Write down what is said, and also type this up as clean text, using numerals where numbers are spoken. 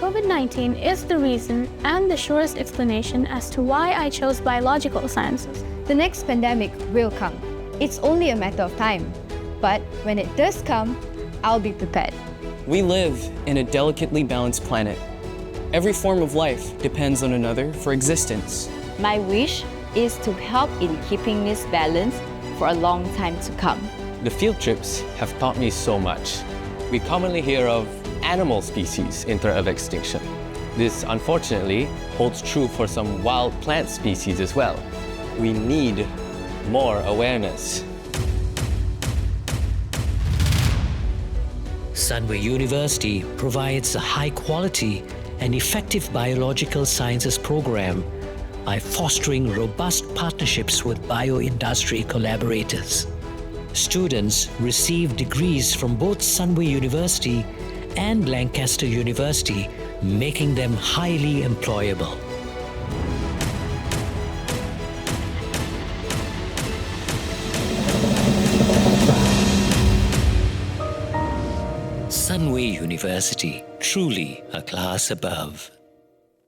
COVID-19 is the reason and the surest explanation as to why I chose biological sciences. The next pandemic will come. It's only a matter of time. But when it does come, I'll be prepared. We live in a delicately balanced planet. Every form of life depends on another for existence. My wish is to help in keeping this balance for a long time to come. The field trips have taught me so much. We commonly hear of animal species in threat of extinction. This, unfortunately, holds true for some wild plant species as well. We need more awareness. Sunway University provides a high-quality and effective biological sciences program by fostering robust partnerships with bioindustry collaborators. Students receive degrees from both Sunway University and Lancaster University, making them highly employable. Sunway University, truly a class above.